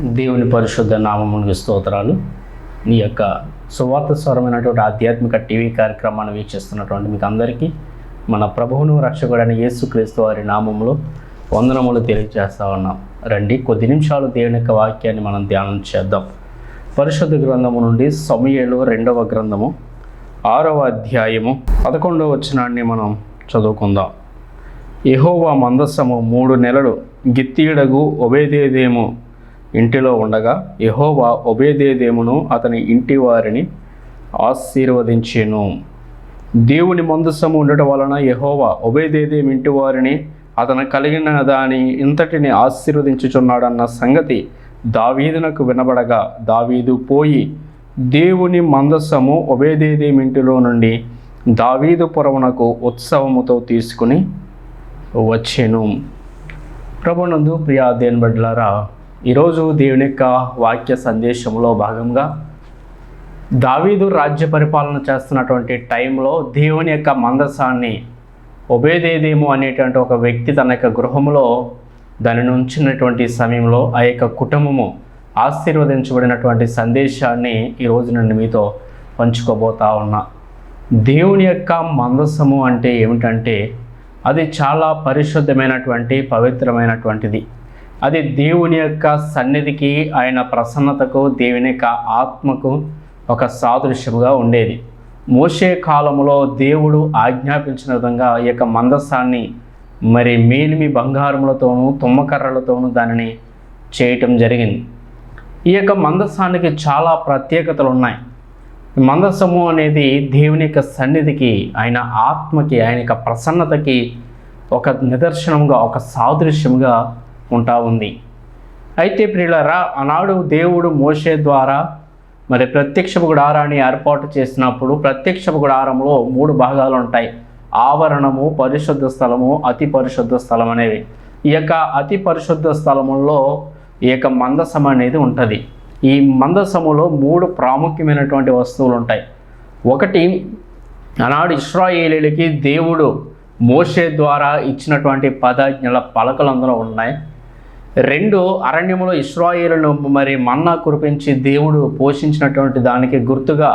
దేవుని పరిశుద్ధ నామమునికి స్తోత్రాలు. నీ యొక్క సువార్త స్వరమైనటువంటి ఆధ్యాత్మిక టీవీ కార్యక్రమాన్ని వీక్షిస్తున్నటువంటి మీకు అందరికీ మన ప్రభువును రక్షకుడైన యేసుక్రీస్తు వారి నామములో వందనములు తెలియజేస్తా ఉన్నాం. రండి, కొద్ది నిమిషాలు దేవుని యొక్క వాక్యాన్ని మనం ధ్యానం చేద్దాం. పరిశుద్ధ గ్రంథము నుండి సమూయేలు 2వ గ్రంథము 6వ అధ్యాయము 11వ వచనాన్ని మనం చదువుకుందాం. యెహోవా మందసము 3 నెలలు గిత్తీయుడగు ఒబేదేదోము ఇంటిలో ఉండగా యెహోవా ఒబేదేదోమును అతని ఇంటి వారిని ఆశీర్వదించెను. దేవుని మందసము ఉండటం వలన యెహోవా ఒబేదేదోము ఇంటి వారిని అతను కలిగిన దాని ఇంతటిని ఆశీర్వదించుచున్నాడన్న సంగతి దావీదునకు వినబడగా దావీదు పోయి దేవుని మందసము ఒబేదేదోము ఇంటిలో నుండి దావీదు పురమునకు ఉత్సవముతో తీసుకుని వచ్చెను. ప్రభునందు ప్రియ దేవుని బిడ్డలారా, ఈరోజు దేవుని యొక్క వాక్య సందేశంలో భాగంగా దావీదు రాజ్య పరిపాలన చేస్తున్నటువంటి టైంలో దేవుని యొక్క మందసాన్ని ఒబేదేదోము అనేటువంటి ఒక వ్యక్తి తన యొక్క గృహంలో దానిని ఉంచినటువంటి సమయంలో ఆ యొక్క కుటుంబము ఆశీర్వదించబడినటువంటి సందేశాన్ని ఈరోజు నేను మీతో పంచుకోబోతా ఉన్నా. దేవుని యొక్క మందసము అంటే ఏమిటంటే అది చాలా పరిశుద్ధమైనటువంటి పవిత్రమైనటువంటిది. అది దేవుని యొక్క సన్నిధికి, ఆయన ప్రసన్నతకు, దేవుని యొక్క ఆత్మకు ఒక సాదృశ్యముగా ఉండేది. మోషే కాలంలో దేవుడు ఆజ్ఞాపించిన విధంగా ఈ యొక్క మందసాన్ని మేలిమి బంగారములతోనూ తుమ్మకర్రలతోనూ దానిని చేయటం జరిగింది. ఈ యొక్క మందసానికి చాలా ప్రత్యేకతలు ఉన్నాయి. మందసము అనేది దేవుని యొక్క సన్నిధికి, ఆయన ఆత్మకి, ఆయన యొక్క ప్రసన్నతకి ఒక నిదర్శనంగా, ఒక సాదృశ్యంగా ఉంటా ఉంది. అయితే ప్రియులారా, ఆనాడు దేవుడు మోషే ద్వారా ప్రత్యక్షపు గుడారాన్ని ఏర్పాటు చేసినప్పుడు ప్రత్యక్షపు గుడారంలో 3 భాగాలు ఉంటాయి. ఆవరణము, పరిశుద్ధ స్థలము, అతి పరిశుద్ధ స్థలం అనేవి. ఈ యొక్క అతి పరిశుద్ధ స్థలములో ఈ యొక్క మందసం అనేది ఉంటుంది. ఈ మందసములో 3 ప్రాముఖ్యమైనటువంటి వస్తువులు ఉంటాయి. ఒకటి, ఆనాడు ఇశ్రాయేలీయులకి దేవుడు మోషే ద్వారా ఇచ్చినటువంటి 10 ఆజ్ఞల పలకలు అందులో ఉన్నాయి. 2, అరణ్యములో ఇశ్రాయేలును మన్నా కురిపించి దేవుడు పోషించినటువంటి దానికి గుర్తుగా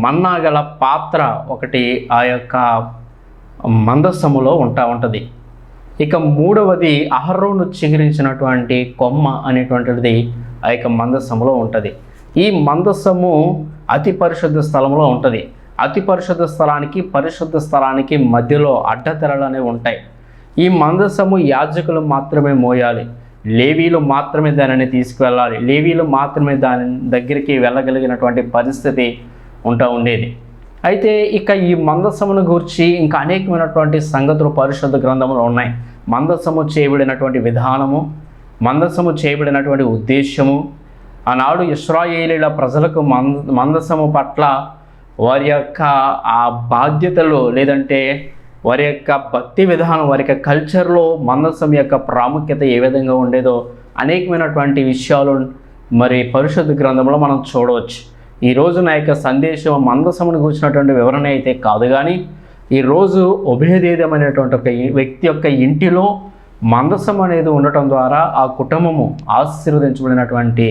మన్నా గల పాత్ర ఒకటి ఆ యొక్క మందసములో ఉంటుంది. ఇక 3వది అహరోను చిగురించినటువంటి కొమ్మ అనేటువంటిది ఆ యొక్క మందసములో ఉంటుంది. ఈ మందసము అతి పరిశుద్ధ స్థలంలో ఉంటుంది. అతి పరిశుద్ధ స్థలానికి, పరిశుద్ధ స్థలానికి మధ్యలో అడ్డతెరలు అనేవి ఉంటాయి. ఈ మందసము యాజకులు మాత్రమే మోయాలి, లేవీలు మాత్రమే దానిని తీసుకువెళ్ళాలి, లేవీలు మాత్రమే దాని దగ్గరికి వెళ్ళగలిగినటువంటి పరిస్థితి ఉండేది. అయితే ఇక ఈ మందసమును గూర్చి ఇంకా అనేకమైనటువంటి సంగతులు పరిశుద్ధ గ్రంథంలో ఉన్నాయి. మందసము చేయబడినటువంటి విధానము, మందసము చేయబడినటువంటి ఉద్దేశము, ఆనాడు ఇశ్రాయేలీల ప్రజలకు మందసము పట్ల వారి యొక్క ఆ బాధ్యతలు, లేదంటే వారి యొక్క భక్తి విధానం, వారి యొక్క కల్చర్లో మందసం యొక్క ప్రాముఖ్యత ఏ విధంగా ఉండేదో అనేకమైనటువంటి విషయాలు పరిశుద్ధ గ్రంథంలో మనం చూడవచ్చు. ఈరోజు నా యొక్క సందేశం మందసమును కూర్చున్నటువంటి వివరణ అయితే కాదు, కానీ ఈరోజు ఒబేదేదోము అనేటువంటి ఒక వ్యక్తి యొక్క ఇంటిలో మందసం అనేది ఉండటం ద్వారా ఆ కుటుంబము ఆశీర్వదించబడినటువంటి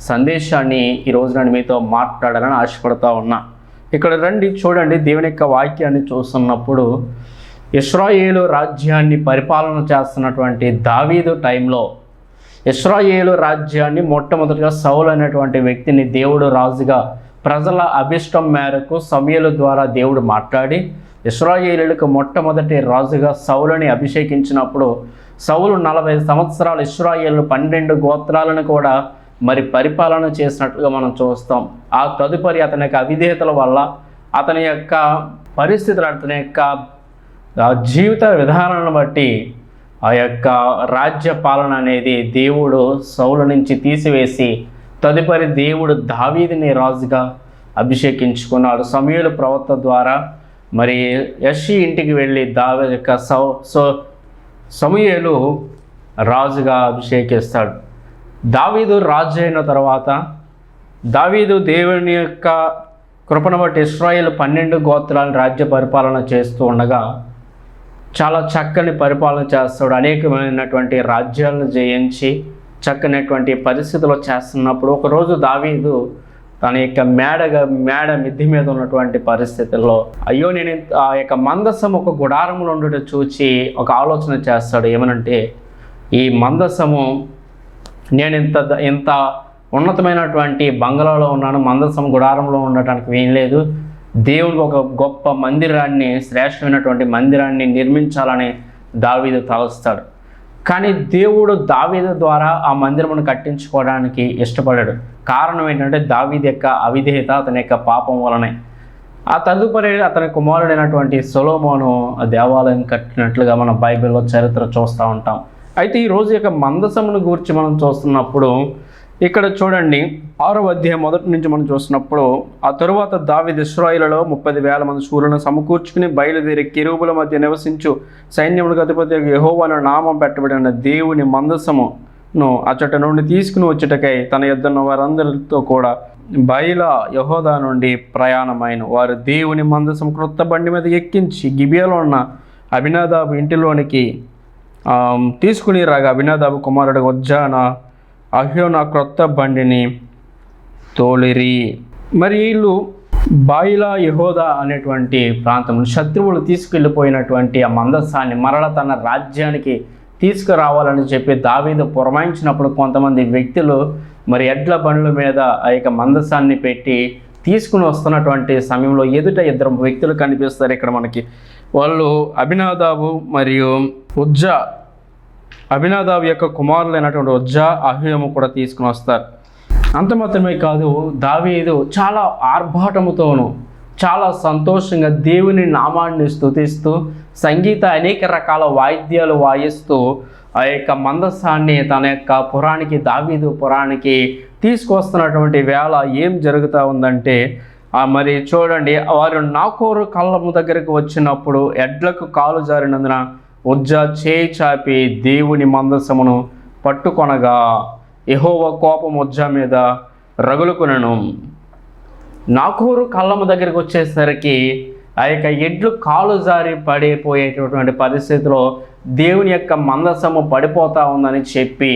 సందేశాన్ని ఈరోజు నేను మీతో మాట్లాడాలని ఆశపడతా ఉన్నా. ఇక్కడ రండి, చూడండి. దేవుని యొక్క వాక్యాన్ని చూస్తున్నప్పుడు ఇశ్రాయేలు రాజ్యాన్ని పరిపాలన చేస్తున్నటువంటి దావీదు టైంలో ఇశ్రాయేలు రాజ్యాన్ని మొట్టమొదటిగా సౌలు అనేటువంటి వ్యక్తిని దేవుడు రాజుగా, ప్రజల అభిష్టం మేరకు సమూయేలు ద్వారా దేవుడు మాట్లాడి ఇశ్రాయేలులకు మొట్టమొదటి రాజుగా సౌలుని అభిషేకించినప్పుడు సౌలు 40 సంవత్సరాలు ఇశ్రాయేలు 12 గోత్రాలను కూడా పరిపాలన చేసినట్టుగా మనం చూస్తాం. ఆ తదుపరి అతని యొక్క అవిధేయతల వల్ల, అతని యొక్క పరిస్థితులు, అతని యొక్క జీవిత విధానాలను బట్టి ఆ యొక్క రాజ్య పాలన అనేది దేవుడు సౌలు నుంచి తీసివేసి తదుపరి దేవుడు దావీదుని రాజుగా అభిషేకించుకున్నాడు. సమూయేలు ప్రవక్త ద్వారా యెష్షీ ఇంటికి వెళ్ళి దావీదు యొక్క సమూయేలు రాజుగా అభిషేకిస్తాడు. దావీదు రాజు అయిన తర్వాత దావీదు దేవుని యొక్క కృపను బట్టి ఇశ్రాయేలు 12 గోత్రాలను రాజ్య పరిపాలన చేస్తూ ఉండగా చాలా చక్కని పరిపాలన చేస్తాడు. అనేకమైనటువంటి రాజ్యాలను జయించి చక్కనటువంటి పరిస్థితిలో చేస్తున్నప్పుడు ఒకరోజు దావీదు తన యొక్క మేడ మిద్ది మీద ఉన్నటువంటి పరిస్థితుల్లో అయ్యో నేను ఆ యొక్క మందసం ఒక గుడారంలో ఉండటం చూచి ఒక ఆలోచన చేస్తాడు. ఏమనంటే ఈ మందసము నేను ఇంత ఉన్నతమైనటువంటి బంగ్లాలో ఉన్నాను, మందసం గుడారంలో ఉండటానికి వీల్లేదు. దేవునికి ఒక గొప్ప మందిరాన్ని, శ్రేష్టమైనటువంటి మందిరాన్ని నిర్మించాలని దావీదు తలస్తాడు. కానీ దేవుడు దావీదు ద్వారా ఆ మందిరమును కట్టించుకోవడానికి ఇష్టపడాడు. కారణం ఏంటంటే దావీదు యొక్క అవిధేయత, అతని యొక్క పాపం వలనే. ఆ తదుపరి అతని కుమారుడైనటువంటి సొలొమోను ఆ దేవాలయం కట్టినట్లుగా మన బైబిల్లో చరిత్ర చూస్తూ ఉంటాం. అయితే ఈరోజు యొక్క మందసమును గురించి మనం చూస్తున్నప్పుడు ఇక్కడ చూడండి 6వ అధ్యాయం మొదటి నుంచి మనం చూసినప్పుడు, ఆ తరువాత దావీదు ఇశ్రాయేలులో 30,000 మంది శూరులను సమకూర్చుకుని బయలుదేరి కెరూబుల మధ్య నివసించు సైన్యములకు అధిపతి యెహోవా అనే నామం పెట్టబడిన దేవుని మందసమును అచ్చట నుండి తీసుకుని వచ్చుటకై తన యొద్ద ఉన్న వారందరితో కూడా బయలా యెహూదా నుండి ప్రయాణమైన వారు దేవుని మందసం క్రొత్త బండి మీద ఎక్కించి గిబియాలో ఉన్న అబినాదాబు ఇంటిలోనికి తీసుకుని రాగా అబినాదాబు కుమారుడు ఉజ్జాన అహ్యోనా క్రొత్త బండిని తోలిరి. మరి వీళ్ళు బాయిలా యెహూదా అనేటువంటి ప్రాంతం శత్రువులు తీసుకెళ్ళిపోయినటువంటి ఆ మందసాన్ని మరల తన రాజ్యానికి తీసుకురావాలని చెప్పి దావీదు పురమాయించినప్పుడు కొంతమంది వ్యక్తులు మరి ఎడ్ల బండ్ల మీద ఆ యొక్క మందసాన్ని పెట్టి తీసుకుని వస్తున్నటువంటి సమయంలో ఎదుట 2 వ్యక్తులు కనిపిస్తారు ఇక్కడ మనకి. వాళ్ళు అబినాదాబు మరియు ఉజ్జా, అబినాదాబు యొక్క కుమారులైనటువంటి ఉజ్జా, అహ్యోము కూడా తీసుకుని వస్తారు. అంత మాత్రమే కాదు, దావీదు చాలా ఆర్భాటముతోనూ చాలా సంతోషంగా దేవుని నామాన్ని స్తుతిస్తూ అనేక రకాల వాయిద్యాలు వాయిస్తూ ఆ యొక్క మందసాన్ని తన యొక్క పురానికి, దావీదు పురానికి తీసుకొస్తున్నటువంటి వేళ ఏం జరుగుతూ ఉందంటే మరి చూడండి, వారు నాకోరు కళ్ళము దగ్గరకు వచ్చినప్పుడు ఎడ్లకు కాలు జారినందున ఉజ్జా చేయి చాపి దేవుని మందసమును పట్టుకొనగా యెహోవా కోపం ఉజ్జా మీద రగులుకొనెను. నాకోరు కళ్ళము దగ్గరికి వచ్చేసరికి ఆ యొక్క ఎడ్లు కాలు జారి పడిపోయేటటువంటి పరిస్థితిలో దేవుని యొక్క మందసము పడిపోతూ ఉందని చెప్పి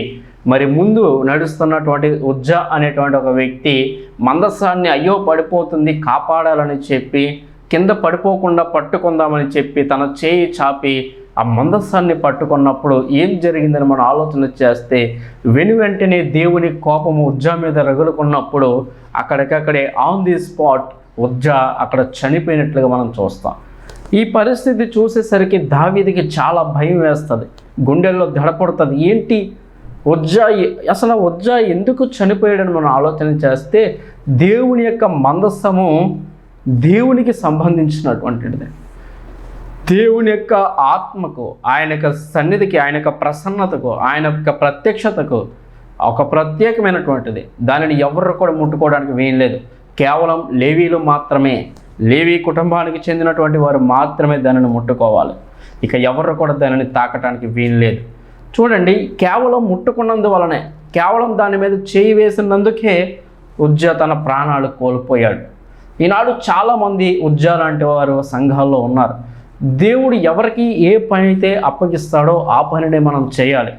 మరి ముందు నడుస్తున్నటువంటి ఉజ్జా అనేటువంటి ఒక వ్యక్తి మందసాన్ని అయ్యో పడిపోతుంది కాపాడాలని చెప్పి కింద పడిపోకుండా పట్టుకుందామని చెప్పి తన చేయి చాపి ఆ మందసాన్ని పట్టుకున్నప్పుడు ఏం జరిగిందని మనం ఆలోచన చేస్తే వెంటనే దేవుని కోపము ఉజ్జా మీద రగులుకున్నప్పుడు అక్కడికక్కడే ఆన్ ది స్పాట్ ఉజ్జా అక్కడ చనిపోయినట్లుగా మనం చూస్తాం. ఈ పరిస్థితి చూసేసరికి దావీదుకి చాలా భయం వేస్తుంది, గుండెల్లో దడపడుతుంది. ఏంటి ఉజ్జా ఎందుకు చనిపోయాడని మనం ఆలోచన చేస్తే దేవుని యొక్క మందసము దేవునికి సంబంధించినటువంటిది. దేవుని యొక్క ఆత్మకు, ఆయన యొక్క సన్నిధికి, ఆయన యొక్క ప్రసన్నతకు, ఆయన యొక్క ప్రత్యక్షతకు ఒక ప్రత్యేకమైనటువంటిది. దానిని ఎవరు కూడా ముట్టుకోవడానికి వీల్లేదు. కేవలం లేవీలు మాత్రమే, లేవీ కుటుంబానికి చెందినటువంటి వారు మాత్రమే దానిని ముట్టుకోవాలి. ఇక ఎవరు కూడా దానిని తాకటానికి వీల్లేదు. చూడండి, కేవలం ముట్టుకున్నందువలనే, కేవలం దాని మీద చేయి వేసినందుకే ఉజ్జా తన ప్రాణాలు కోల్పోయాడు. ఈనాడు చాలామంది ఉజ్జా లాంటి వారు సంఘాల్లో ఉన్నారు. దేవుడు ఎవరికి ఏ పని అయితే అప్పగిస్తాడో ఆ పనినే మనం చేయాలి.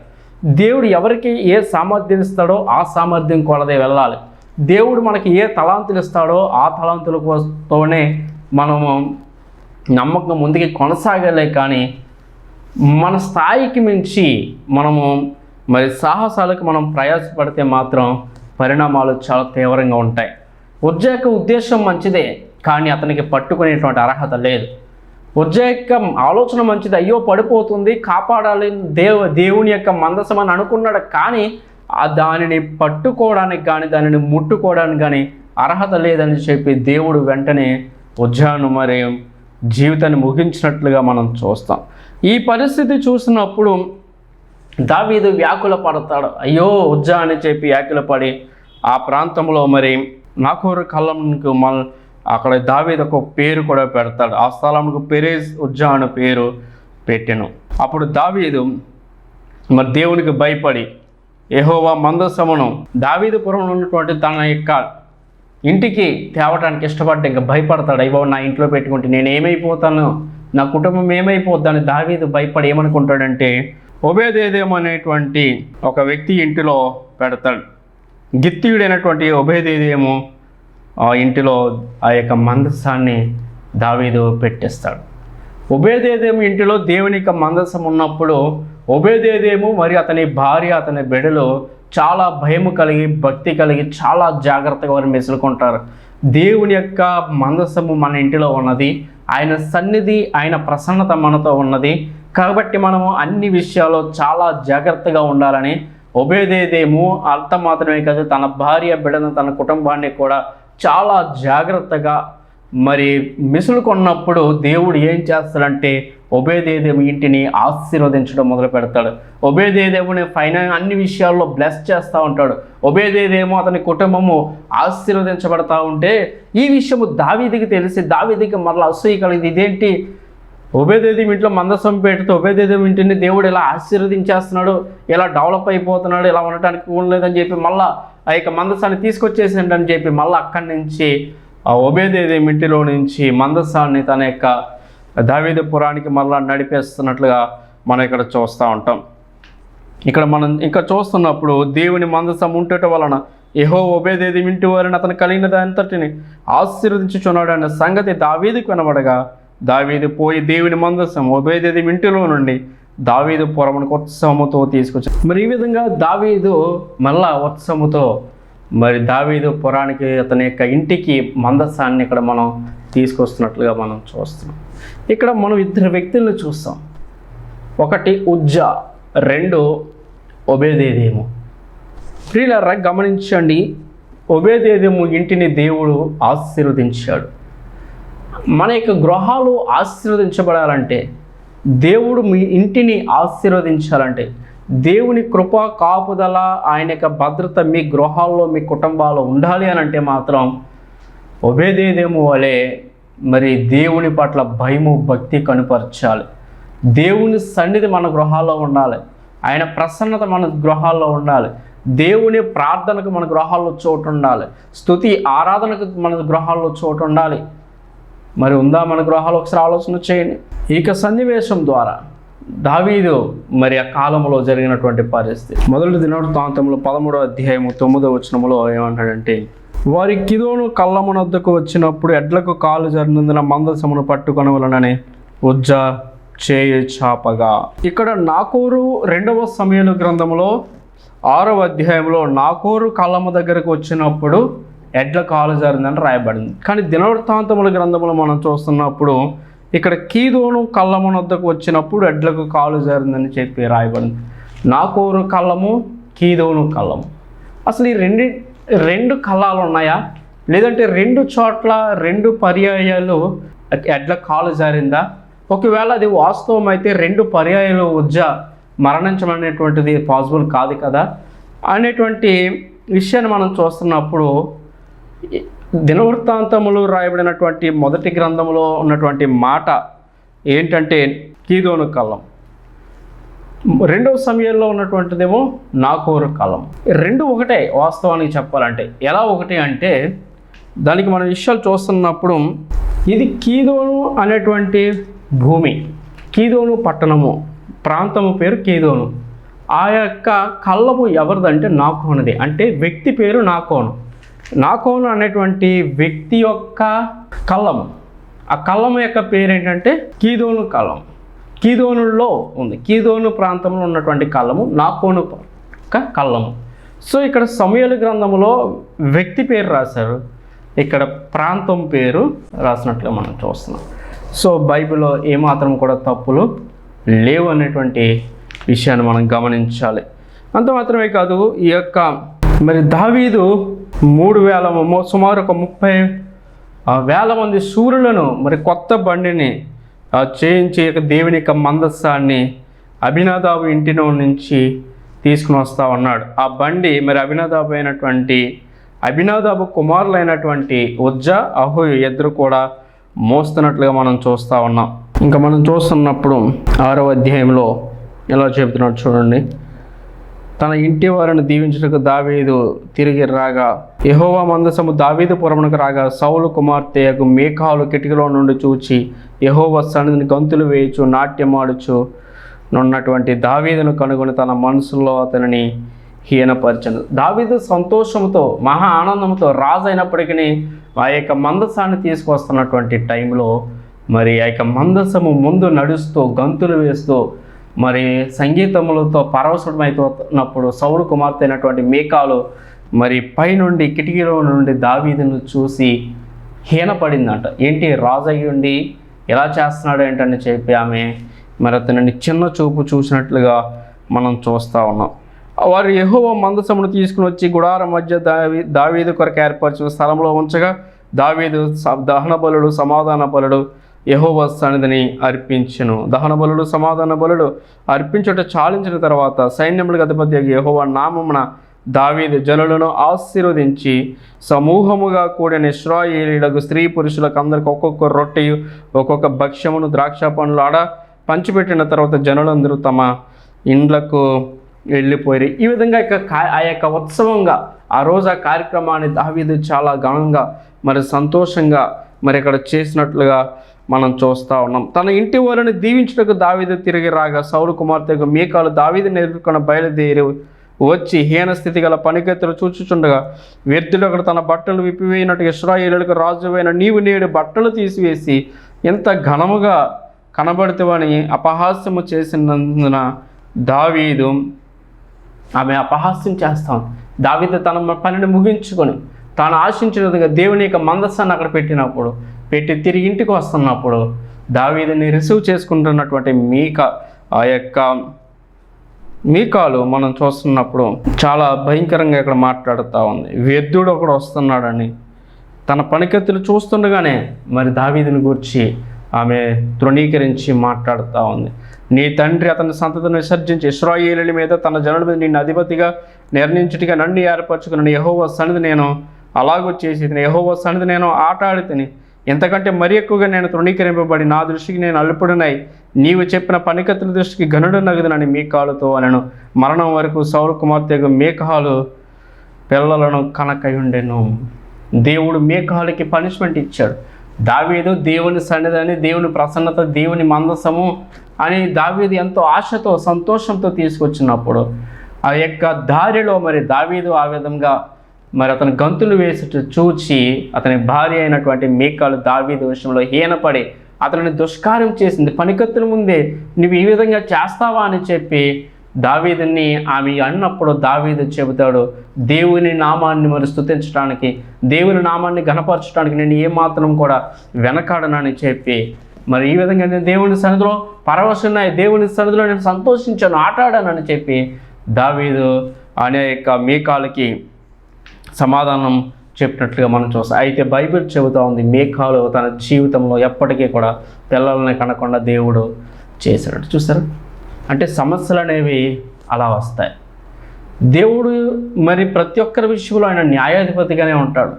దేవుడు ఎవరికి ఏ సామర్థ్యం ఇస్తాడో ఆ సామర్థ్యం కొలదే వెళ్ళాలి. దేవుడు మనకి ఏ తలాంతులు ఇస్తాడో ఆ తలాంతులతోనే మనము నమ్మకం ముందుకి కొనసాగాలే. కానీ మన స్థాయికి మించి మనము మరి సాహసాలకు మనం ప్రయాసపడితే మాత్రం పరిణామాలు చాలా తీవ్రంగా ఉంటాయి. ఉజ్జా యొక్క ఉద్దేశం మంచిదే, కానీ అతనికి పట్టుకునేటువంటి అర్హత లేదు. ఉజ్జా యొక్క ఆలోచన మంచిది, అయ్యో పడిపోతుంది కాపాడాలి దేవుని యొక్క మందసం అని అనుకున్నాడు. కానీ దానిని పట్టుకోవడానికి కానీ దానిని ముట్టుకోవడానికి కానీ అర్హత లేదని చెప్పి దేవుడు వెంటనే ఉజ్జాను మరి జీవితాన్ని ముగించినట్లుగా మనం చూస్తాం. ఈ పరిస్థితి చూసినప్పుడు దావీదు వ్యాకుల పడతాడు. అయ్యో ఉజ్జా అని చెప్పి వ్యాకుల పడి ఆ ప్రాంతంలో మరి నాకోరు కళ్ళంకు అక్కడ దావీదు ఒక పేరు కూడా పెడతాడు. ఆ స్థలంకు పెరేజ్ ఉజ్జా అనే పేరు పెట్టెను. అప్పుడు దావీదు మరి దేవునికి భయపడి యెహోవా మందసమును దావీదుపురంలో ఉన్నటువంటి తన యొక్క ఇంటికి తేవటానికి ఇష్టపడ్డా ఇంకా భయపడతాడు. అయ్యో నా ఇంట్లో పెట్టుకుంటే నేను ఏమైపోతాను, నా కుటుంబం ఏమైపోద్దని దావీదు భయపడి ఏమనుకుంటాడంటే ఒబేదేదోము అనేటువంటి ఒక వ్యక్తి ఇంటిలో పెడతాడు. గిత్తీయుడైనటువంటి ఒబేదేదోము ఆ ఇంటిలో ఆ యొక్క మందసాన్ని దావీదు పెట్టేస్తాడు. ఒబేదేదోము ఇంటిలో దేవుని యొక్క మందసం ఉన్నప్పుడు ఒబేదేదోము మరియు అతని భార్య అతని బిడ్డలు చాలా భయము కలిగి భక్తి కలిగి చాలా జాగ్రత్తగా వారు మెసులుకుంటారు. దేవుని యొక్క మందసము మన ఇంటిలో ఉన్నది, ఆయన సన్నిధి ఆయన ప్రసన్నత మనతో ఉన్నది కాబట్టి మనము అన్ని విషయాల్లో చాలా జాగ్రత్తగా ఉండాలని ఒబేదేదోము అంత మాత్రమే కాదు తన భార్య బిడ్డను తన కుటుంబాన్ని కూడా చాలా జాగ్రత్తగా మరి మిసులుకున్నప్పుడు దేవుడు ఏం చేస్తాడంటే ఒబేదేదోము ఇంటిని ఆశీర్వదించడం మొదలు పెడతాడు. ఒబేదేదోముని అన్ని విషయాల్లో బ్లెస్ చేస్తూ ఉంటాడు. ఒబేదేదోము అతని కుటుంబము ఆశీర్వదించబడతా ఉంటే ఈ విషయము దావీదుకి తెలిసి దావీదుకి మరలా అసూయ కలిగింది. ఇదేంటి ఒబేదేదోము ఇంట్లో మందసం పెడితే ఒబేదేదోము ఇంటిని దేవుడు ఇలా ఆశీర్వదించేస్తున్నాడు, ఇలా డెవలప్ అయిపోతున్నాడు, ఇలా ఉండటానికి ఉండలేదని చెప్పి మళ్ళీ ఆ యొక్క మందసాన్ని తీసుకొచ్చేసిండు అని చెప్పి మళ్ళీ అక్కడి నుంచి ఆ ఒబేదేదోము ఇంటిలో నుంచి మందసాన్ని తన యొక్క దావీదు పురానికి మళ్ళీ నడిపేస్తున్నట్లుగా మనం ఇక్కడ చూస్తూ ఉంటాం. ఇక్కడ మనం ఇంకా చూస్తున్నప్పుడు దేవుని మందసం ఉండటం వలన యెహోవా ఒబేదేదోము ఇంటి వారిని అతను కలిగిన దానంతటిని ఆశీర్వదించుచున్నాడు అనే సంగతి దావీదుకు వినబడగా దావీదు పోయి దేవుని మందసం ఒబేదేదోము ఇంటిలో నుండి దావీదు పురమునకు ఉత్సవముతో తీసుకొచ్చాడు. మరి ఈ విధంగా దావీదు మళ్ళా ఉత్సవముతో మరి దావీదు పురానికి అతని యొక్క ఇంటికి మందసాన్ని ఇక్కడ మనం తీసుకొస్తున్నట్లుగా మనం చూస్తున్నాం. ఇక్కడ మనం ఇద్దరు వ్యక్తులను చూస్తాం. ఒకటి ఉజ్జా, రెండు ఒబేదేదోము. ప్రియులారా గమనించండి, ఒబేదేదోము ఇంటిని దేవుడు ఆశీర్వదించాడు. మన యొక్క గృహాలు ఆశీర్వదించబడాలంటే దేవుడు మీ ఇంటిని ఆశీర్వదించాలంటే దేవుని కృప కాపుదల ఆయన యొక్క భద్రత మీ గృహాల్లో మీ కుటుంబాల్లో ఉండాలి అని అంటే మాత్రం ఒబేదేదోము వలె మరి దేవుని పట్ల భయము భక్తి కనుపరచాలి. దేవుని సన్నిధి మన గృహాల్లో ఉండాలి, ఆయన ప్రసన్నత మన గృహాల్లో ఉండాలి, దేవుని ప్రార్థనకు మన గృహాల్లో చోటు ఉండాలి, స్తుతి ఆరాధనకు మన గృహాల్లో చోటు ఉండాలి. మరి ఉందా మన గృహాలు? ఒకసారి ఆలోచన చేయండి. ఇక సన్నివేశం ద్వారా దావీదు మరి ఆ కాలంలో జరిగినటువంటి పరిస్థితి మొదటి దినవృత్తాంతంలో 13వ అధ్యాయము 9వ వచనములో ఏమంటాడంటే, వారి కిదోను కళ్ళమునొద్దకు వచ్చినప్పుడు ఎడ్లకు కాలు జరినందున మందసమును పట్టుకొనవలనని ఉజ్జా చేయి చాపగా. ఇక్కడ నాకోరు 2వ సమూయేలు గ్రంథంలో 6వ అధ్యాయంలో నాకోరు కళ్ళము దగ్గరకు వచ్చినప్పుడు ఎడ్ల కాలు జారిందని రాయబడింది. కానీ దినవృత్తాంతముల గ్రంథంలో మనం చూస్తున్నప్పుడు ఇక్కడ కీదోను కళ్ళమునొద్దకు వచ్చినప్పుడు ఎడ్లకు కాలు జారిందని చెప్పి రాయబడింది. నాకోరు కళ్ళము, కీదోను కళ్ళము. అసలు ఈ రెండు కళ్ళాలు ఉన్నాయా, లేదంటే 2 చోట్ల 2 పర్యాయాలు ఎడ్ల కాలు జారిందా? ఒకవేళ అది వాస్తవం అయితే 2 పర్యాయాలు ఉజ్జా మరణించడం అనేటువంటిది పాసిబుల్ కాదు కదా అనేటువంటి విషయాన్ని మనం చూస్తున్నప్పుడు దినవృత్తాంతములు రాయబడినటువంటి మొదటి గ్రంథంలో ఉన్నటువంటి మాట ఏంటంటే కీదోను కళ్ళం, 2వ సమూయేలులో ఉన్నటువంటిదేమో నాకోరు కళ్ళం. 2 ఒకటే వాస్తవానికి చెప్పాలంటే. ఎలా ఒకటి అంటే దానికి మన విషయాలు చూస్తున్నప్పుడు ఇది కీదోను అనేటువంటి భూమి, కీదోను పట్టణము, ప్రాంతము పేరు కీదోను. ఆ యొక్క కళ్ళము ఎవరిదంటే నాకోనుది. అంటే వ్యక్తి పేరు నాకోను. నాకోను అనేటువంటి వ్యక్తి యొక్క కళ్ళము, ఆ కళ్ళము యొక్క పేరు ఏంటంటే కీదోను కళ్ళం. కీదోనులో ఉంది, కీదోను ప్రాంతంలో ఉన్నటువంటి కళ్ళము నాకోను కళ్ళము. సో ఇక్కడ సమూయేలు గ్రంథంలో వ్యక్తి పేరు రాశారు, ఇక్కడ ప్రాంతం పేరు రాసినట్లుగా మనం చూస్తున్నాం. సో బైబిల్లో ఏమాత్రం కూడా తప్పులు లేవు అనేటువంటి విషయాన్ని మనం గమనించాలి. అంత మాత్రమే కాదు, ఈ యొక్క మరి దావీదు 3,000 సుమారు ఒక 30,000 మంది శూరులను మరి కొత్త బండిని చేయించి దేవుని యొక్క మందసాన్ని అబినాదాబు ఇంటిలో నుంచి తీసుకుని వస్తూ ఉన్నాడు. ఆ బండి మరి అబినాదాబు కుమారులైనటువంటి ఉజ్జా, అహోయు ఇద్దరు కూడా మోస్తున్నట్లుగా మనం చూస్తూ ఉన్నాం. ఇంకా మనం చూస్తున్నప్పుడు 6వ అధ్యాయంలో ఎలా చెబుతున్నాడు చూడండి. తన ఇంటి వారిని దీవించుటకు దావీదు తిరిగి రాగా యెహోవా మందసము దావీదు పురమునకు రాగా సౌలు కుమార్తె మీకాలు కిటికీలో నుండి చూచి యెహోవా సన్నిధిని గంతులు వేయచ్చు నాట్యమాడుచు నున్నటువంటి దావీదును కనుగొని తన మనసులో అతనిని హీనపరచను. దావీదు సంతోషంతో మహా ఆనందంతో రాజు అయినప్పటికీ ఆ యొక్క మందసాన్ని తీసుకొస్తున్నటువంటి టైంలో మరి ఆ యొక్క మందసము ముందు నడుస్తూ గంతులు వేస్తూ మరి సంగీతములతో పరవశమైపోతున్నప్పుడు సౌలు కుమార్తె అయినటువంటి మీకాలు మరి పైనుండి కిటికీలో నుండి దావీదును చూసి హీనపడిందంట. ఏంటి రాజు అయ్యి ఉండి ఎలా చేస్తున్నాడు ఏంటని చెప్పి ఆమె మరి అతనిని చిన్న చూపు చూసినట్లుగా మనం చూస్తూ ఉన్నాం. వారు యెహోవా మందసమును తీసుకుని వచ్చి గుడారం మధ్య దావీదు కొరకు ఏర్పరిచిన స్థలంలో ఉంచగా దావీదు దహన బలుడు సమాధాన బలుడు యెహోవా సన్నిధిని అర్పించెను. దహన బలుడు సమాధాన బలుడు అర్పించుట చాలించిన తర్వాత సైన్యములకు అధిపతి యెహోవా నామమున దావీదు జనులను ఆశీర్వదించి సమూహముగా కూడిన ఇశ్రాయేలీయులకు స్త్రీ పురుషులకు అందరికి ఒక్కొక్క రొట్టెయు ఒక్కొక్క భక్ష్యమును ద్రాక్ష పండ్లు ఆడ పంచిపెట్టిన తర్వాత జనులందరూ తమ ఇండ్లకు వెళ్ళిపోయారు. ఈ విధంగా ఆ యొక్క ఉత్సవంగా ఆ రోజు ఆ కార్యక్రమాన్ని దావీదు చాలా ఘనంగా మరి సంతోషంగా మరి ఇక్కడ చేసినట్లుగా మనం చూస్తూ ఉన్నాం. తన ఇంటి వారిని దీవించుటకు దావీదు తిరిగి రాగా సౌలు కుమార్తెకు మీకాలు దావీదుని ఎదుర్కొన్న బయలుదేరి వచ్చి హీన స్థితి గల పనికెత్తులు చూచుచుండగా వ్యర్థుడు అక్కడ తన బట్టలు విప్పివేయినట్టు ఇశ్రాయేలులకు రాజువైన నీవు నేడు బట్టలు తీసివేసి ఎంత ఘనముగా కనబడుతావని అపహాస్యము చేసినందున దావీదు ఆమె అపహాస్యం చేస్తాం. దావీదు తన పనిని ముగించుకొని తాను ఆశించినట్టుగా దేవుని యొక్క మందస్సాన్ని అక్కడ పెట్టి తిరిగి ఇంటికి వస్తున్నప్పుడు దావీదుని రిసీవ్ చేసుకుంటున్నటువంటి ఆ యొక్క మీకాలు మనం చూస్తున్నప్పుడు చాలా భయంకరంగా ఇక్కడ మాట్లాడుతూ ఉంది. వ్యర్థుడు ఒకడు వస్తున్నాడని తన పనికెత్తులు చూస్తుండగానే మరి దావీదుని గురించి ఆమె తృణీకరించి మాట్లాడుతూ ఉంది. నీ తండ్రి అతని సంతతిని విసర్జించి ఇశ్రాయేలీయుల మీద తన జనుల మీద నిన్ను అధిపతిగా నిర్ణయించుటిగా నన్ను ఏర్పరచుకున్న యెహోవా సన్నిధి నేను అలాగూ చేసి యెహోవా సన్నిధి నేను ఆటాడితిని. ఎంతకంటే మరి ఎక్కువగా నేను తృణీకరింపబడి నా దృష్టికి నేను అల్లుపుడినై నీవు చెప్పిన పనికత్తుల దృష్టికి ఘనుడు నగదునని మీకాలుతో అనను. మరణం వరకు సౌలు కుమార్తెకు మీకాలు పిల్లలను కనకయుండెను. దేవుడు మీకాలుకి పనిష్మెంట్ ఇచ్చాడు. దావీదు దేవుని సన్నిధిని దేవుని ప్రసన్నత దేవుని మందసము అని దావీదు ఎంతో ఆశతో సంతోషంతో తీసుకొచ్చినప్పుడు ఆ యొక్క దారిలో మరి దావీదు ఆ విధంగా మరి అతను గంతులు వేసి చూచి అతని భార్య అయినటువంటి మీకాలు దావీదు విషయంలో హీనపడి అతనిని దుష్కార్యం చేసింది. పనికత్తుల ముందే నువ్వు ఈ విధంగా చేస్తావా అని చెప్పి దావీదుని ఆమె అన్నప్పుడు దావీదు చెబుతాడు, దేవుని నామాన్ని మరి స్తుతించడానికి దేవుని నామాన్ని ఘనపరచడానికి నేను ఏమాత్రం కూడా వెనకాడనని చెప్పి మరి ఈ విధంగా నేను దేవుని సన్నిధిలో పరవశున్నాయి, దేవుని సన్నిధిలో నేను సంతోషించాను, ఆటాడానని చెప్పి దావీదు అనేక మీకాలకి సమాధానం చెప్పినట్లుగా మనం చూస్తాం. అయితే బైబిల్ చెబుతూ ఉంది మీకాలు తన జీవితంలో ఎప్పటికీ కూడా పిల్లల్ని కనకుండా దేవుడు చేశాడు. చూసారు, అంటే సమస్యలు అనేవి అలా వస్తాయి. దేవుడు మరి ప్రతి ఒక్కరి విషయంలో ఆయన న్యాయాధిపతిగానే ఉంటాడు.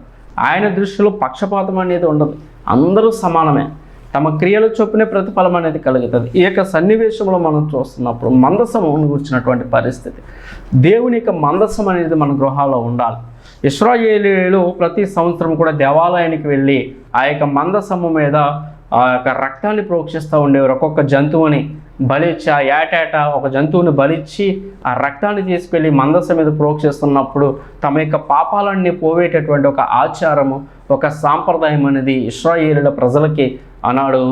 ఆయన దృష్టిలో పక్షపాతం అనేది ఉండదు. అందరూ సమానమే. తమ క్రియల చొప్పునే ప్రతిఫలం అనేది కలుగుతుంది. ఈ యొక్క సన్నివేశంలో మనం చూస్తున్నప్పుడు మందసమును గురించినటువంటి పరిస్థితి, దేవుని యొక్క మందసం అనేది మన గృహాల్లో ఉండాలి. ఇశ్రాయేలీయులు ప్రతి సంవత్సరం కూడా దేవాలయానికి వెళ్ళి ఆ యొక్క మందసము మీద ఆ యొక్క రక్తాన్ని ప్రోక్షిస్తూ ఉండేవారు. ఒక్కొక్క జంతువుని బలిచ్చి ఏటేటా ఒక జంతువుని బలిచ్చి ఆ రక్తాన్ని తీసుకెళ్ళి మందసం మీద ప్రోక్షిస్తున్నప్పుడు తమ యొక్క పాపాలన్నీ పోవేటటువంటి ఒక ఆచారము, ఒక సాంప్రదాయం అనేది ఇశ్రాయేలీయుల ప్రజలకి ఆనాడు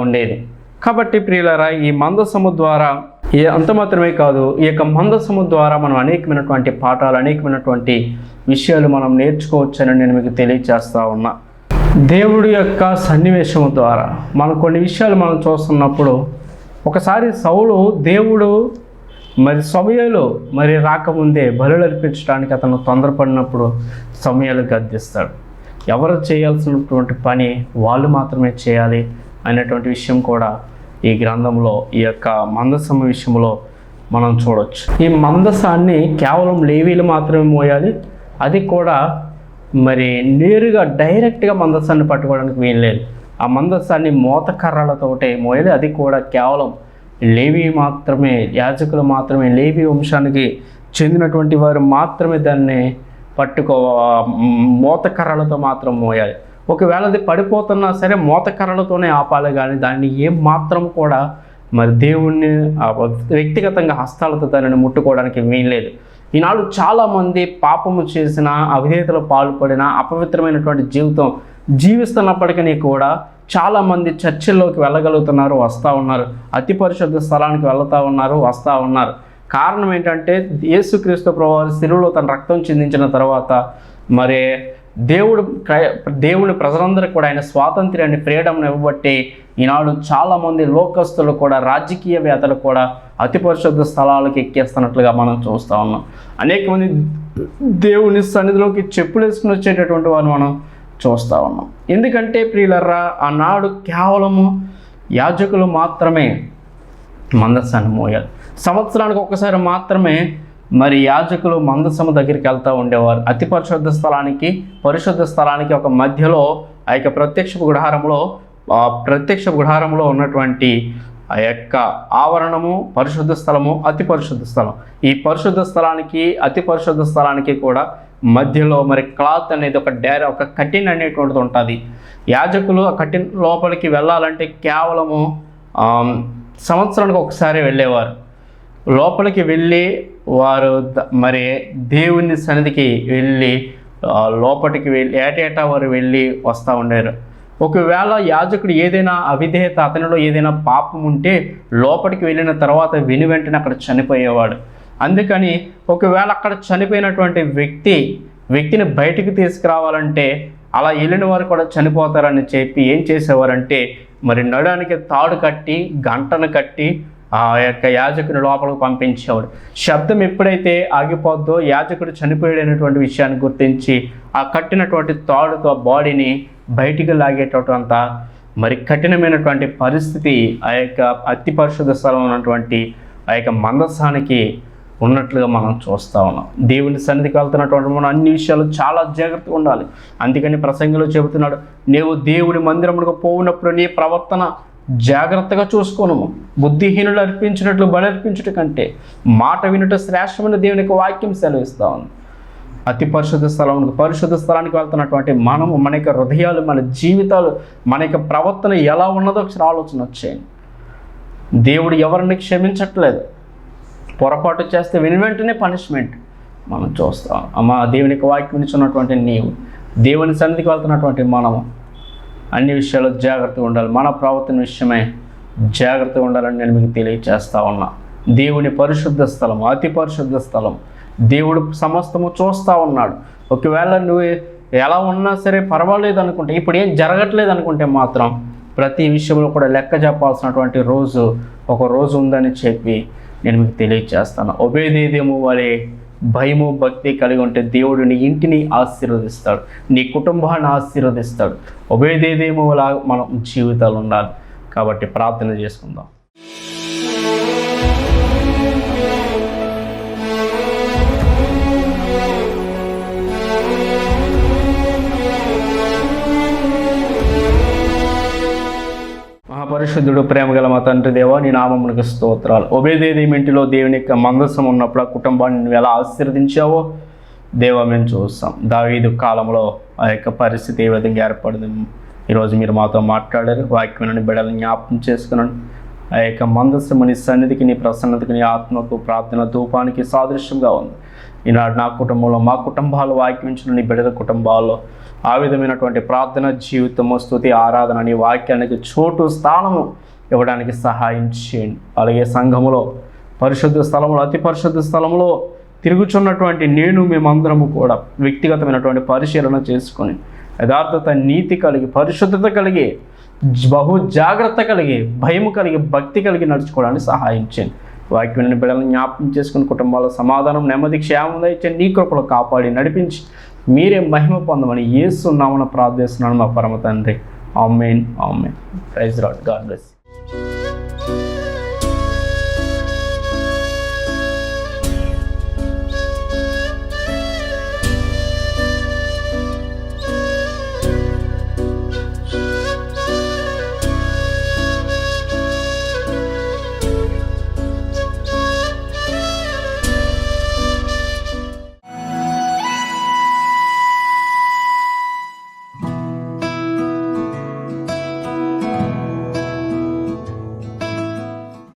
ఉండేది. కాబట్టి ప్రియులారా, ఈ మందసము ద్వారా అంత మాత్రమే కాదు, ఈ యొక్క మందసము ద్వారా మనం అనేకమైనటువంటి పాఠాలు, అనేకమైనటువంటి విషయాలు మనం నేర్చుకోవచ్చని నేను మీకు తెలియచేస్తా ఉన్నా. దేవుడి యొక్క సన్నివేశము ద్వారా మనం కొన్ని విషయాలు మనం చూస్తున్నప్పుడు, ఒకసారి సౌలు దేవుడు మరి సమూయేలు మరి రాకముందే బలులు అర్పించడానికి అతను తొందరపడినప్పుడు సమూయేలు గద్దిస్తాడు. ఎవరు చేయాల్సినటువంటి పని వాళ్ళు మాత్రమే చేయాలి అనేటువంటి విషయం కూడా ఈ గ్రంథంలో ఈ యొక్క మందసం విషయంలో మనం చూడవచ్చు. ఈ మందసాన్ని కేవలం లేవీలు మాత్రమే మోయాలి. అది కూడా మరి నేరుగా డైరెక్ట్గా మందసాన్ని పట్టుకోవడానికి వీల్లేదు. ఆ మందసాన్ని మోతకర్రలతోటే మోయాలి. అది కూడా కేవలం లేవీ మాత్రమే, యాజకులు మాత్రమే, లేవీ వంశానికి చెందినటువంటి వారు మాత్రమే దాన్ని మోతకర్రలతో మాత్రం మోయాలి. ఒకవేళ అది పడిపోతున్నా సరే మోతకర్రలతోనే ఆపాలి, కానీ దాన్ని ఏం మాత్రం కూడా మరి దేవుణ్ణి వ్యక్తిగతంగా హస్తాలతో దానిని ముట్టుకోవడానికి వీల్లేదు. ఈనాడు చాలామంది పాపము చేసిన, అవిధేయతలో పాల్పడిన, అపవిత్రమైనటువంటి జీవితం జీవిస్తున్నప్పటికీ కూడా చాలామంది చర్చిల్లోకి వెళ్ళగలుగుతున్నారు, వస్తూ ఉన్నారు. అతి పరిశుద్ధ స్థలానికి వెళ్తూ ఉన్నారు, వస్తూ ఉన్నారు. కారణం ఏంటంటే యేసుక్రీస్తు ప్రభువు శిలువలో తన రక్తం చిందించిన తర్వాత మరి దేవుని ప్రజలందరికీ కూడా ఆయన స్వాతంత్ర్యాన్ని, ఫ్రీడమ్ని ఇవ్వబట్టి ఈనాడు చాలామంది లోకస్తులు కూడా, రాజకీయవేత్తలు కూడా అతి పరిశుద్ధ స్థలాలకు ఎక్కేస్తున్నట్లుగా మనం చూస్తూ ఉన్నాం. అనేక మంది దేవుని సన్నిధిలోకి చెప్పులు వేసుకుని వచ్చేటటువంటి వారిని మనం చూస్తూ ఉన్నాం. ఎందుకంటే ప్రియులరా, ఆనాడు కేవలము యాజకులు మాత్రమే మందసాన్ని మోయాలి. సంవత్సరానికి ఒకసారి మాత్రమే మరి యాజకులు మందసము దగ్గరికి వెళ్తూ ఉండేవారు. అతి పరిశుద్ధ స్థలానికి, పరిశుద్ధ స్థలానికి ఒక మధ్యలో ఆ యొక్క ప్రత్యక్ష గుడారంలో ఉన్నటువంటి ఆ యొక్క ఆవరణము, పరిశుద్ధ స్థలము, అతి పరిశుద్ధ స్థలం. ఈ పరిశుద్ధ స్థలానికి, అతి పరిశుద్ధ స్థలానికి కూడా మధ్యలో మరి క్లాత్ అనేది ఒక కటిన్ అనేటువంటిది ఉంటుంది. యాజకులు ఆ కటిన్ లోపలికి వెళ్ళాలంటే కేవలము సంవత్సరానికి ఒకసారి వెళ్ళేవారు. లోపలికి వెళ్ళి వారు మరి దేవుని సన్నిధికి వెళ్ళి లోపలికి వెళ్ళి ఏటేటా వారు వెళ్ళి వస్తూ ఉండేరు. ఒకవేళ యాజకుడు ఏదైనా అవిధేయత, అతనిలో ఏదైనా పాపం ఉంటే లోపలికి వెళ్ళిన తర్వాత వెంటనే అక్కడ చనిపోయేవాడు. అందుకని ఒకవేళ అక్కడ చనిపోయినటువంటి వ్యక్తిని బయటికి తీసుకురావాలంటే అలా వెళ్ళిన వారు కూడా చనిపోతారని చెప్పి ఏం చేసేవారంటే మరి నడానికి తాడు కట్టి, గంటను కట్టి ఆ యొక్క యాజకుని లోపలికి పంపించేవాడు. శబ్దం ఎప్పుడైతే ఆగిపోద్దో యాజకుడు చనిపోయాడనేటువంటి విషయాన్ని గుర్తించి ఆ కట్టినటువంటి తాడుతో బాడీని బయటికి లాగేటటువంటి మరి కఠినమైనటువంటి పరిస్థితి ఆ యొక్క అతి పరిశుద్ధ స్థలం ఉన్నటువంటి ఆ యొక్క మందసానికి ఉన్నట్లుగా మనం చూస్తూ ఉన్నాం. దేవుని సన్నిధికి వెళ్తున్నటువంటి మనం అన్ని విషయాలు చాలా జాగ్రత్తగా ఉండాలి. అందుకని ప్రసంగంలో చెబుతున్నాడు, నీవు దేవుని మందిరములకు పోవునప్పుడు నీ ప్రవర్తన జాగ్రత్తగా చూసుకోను. బుద్ధిహీనులు అర్పించినట్లు బలి అర్పించుట కంటే మాట వినుట శ్రేష్టమైన దేవునికి వాక్యం సెలవిస్తూ ఉంది. అతి పరిశుద్ధ స్థలానికి వెళ్తున్నటువంటి మనము, మన యొక్క హృదయాలు, మన జీవితాలు, మన యొక్క ప్రవర్తన ఎలా ఉన్నదో ఒకసారి ఆలోచన వచ్చేయండి. దేవుడు ఎవరిని క్షమించట్లేదు. పొరపాటు చేస్తే వెంటనే పనిష్మెంట్ మనం చూస్తాం. అమ్మ, దేవునికి వాక్యం ఇచ్చినటువంటి నీవు, దేవుని సన్నిధికి వెళ్తున్నటువంటి మనము అన్ని విషయాల్లో జాగ్రత్తగా ఉండాలి. మన ప్రవర్తన విషయమే జాగ్రత్తగా ఉండాలని నేను మీకు తెలియజేస్తా ఉన్నా. దేవుని పరిశుద్ధ స్థలం, అతి పరిశుద్ధ స్థలం, దేవుడు సమస్తము చూస్తూ ఉన్నాడు. ఒకవేళ నువ్వు ఎలా ఉన్నా సరే పర్వాలేదు అనుకుంటే, ఇప్పుడు ఏం జరగట్లేదు అనుకుంటే మాత్రం ప్రతి విషయంలో కూడా లెక్క చెప్పాల్సినటువంటి ఒక రోజు ఉందని చెప్పి నేను మీకు తెలియజేస్తాను. ఒబేదేదేమో వలె భయము, భక్తి కలిగి ఉంటే దేవుడు నీ ఇంటిని ఆశీర్వదిస్తాడు, నీ కుటుంబాన్ని ఆశీర్వదిస్తాడు. ఒబేదేదేమో లాగా మనం జీవితాలు ఉండాలి. కాబట్టి ప్రార్థన చేసుకుందాం. మహాపరిశుద్ధుడు, ప్రేమగల మా తండ్రి దేవా, నీ నామమునకు స్తోత్రాలు. ఒబేదేదోము ఇంటిలో దేవుని యొక్క మందసం ఉన్నప్పుడు ఆ కుటుంబాన్ని నువ్వు ఎలా ఆశీర్వదించావో దేవా మేము చూస్తాం. దావీదు కాలంలో ఆ యొక్క పరిస్థితి ఏ విధంగా ఏర్పడింది ఈరోజు మీరు మాతో మాట్లాడారు. వాక్యాన్ని బిడ్డలను జ్ఞాపకం చేసుకున్నాను. ఆ యొక్క మందసము నీ సన్నిధికి, నీ ప్రసన్నతకి, నీ ఆత్మకు, ప్రార్థన ధూపానికి సాదృశ్యంగా ఉంది. ఈనాడు నా కుటుంబంలో, మా కుటుంబాలు, వాక్యించిన నీ బిడ్డల కుటుంబాల్లో ఆ విధమైనటువంటి ప్రార్థన జీవితము, స్తుతి, ఆరాధన, నీ వాక్యానికి చోటు, స్థానము ఇవ్వడానికి సహాయం చేయండి. అలాగే సంఘములో, పరిశుద్ధ స్థలంలో, అతి పరిశుద్ధ స్థలంలో తిరుగుచున్నటువంటి మేమందరము కూడా వ్యక్తిగతమైనటువంటి పరిశీలన చేసుకొని యథార్థత, నీతి కలిగి, పరిశుద్ధత కలిగి, బహు జాగ్రత్త కలిగి, భయము కలిగి, భక్తి కలిగి నడుచుకోవడానికి సహాయం చేయండి. వాక్యాన్ని బిడ్డలను జ్ఞాపకం చేసుకుని కుటుంబాల సమాధానం, నెమ్మది, క్షేమం దయచేయండి. నీ కృపలో కాపాడి నడిపించి మీరే మహిమ పొందమని యేసు నామమున ప్రార్థిస్తున్నాను మా పరమ తండ్రి. Amen, amen. Praise Lord. God bless.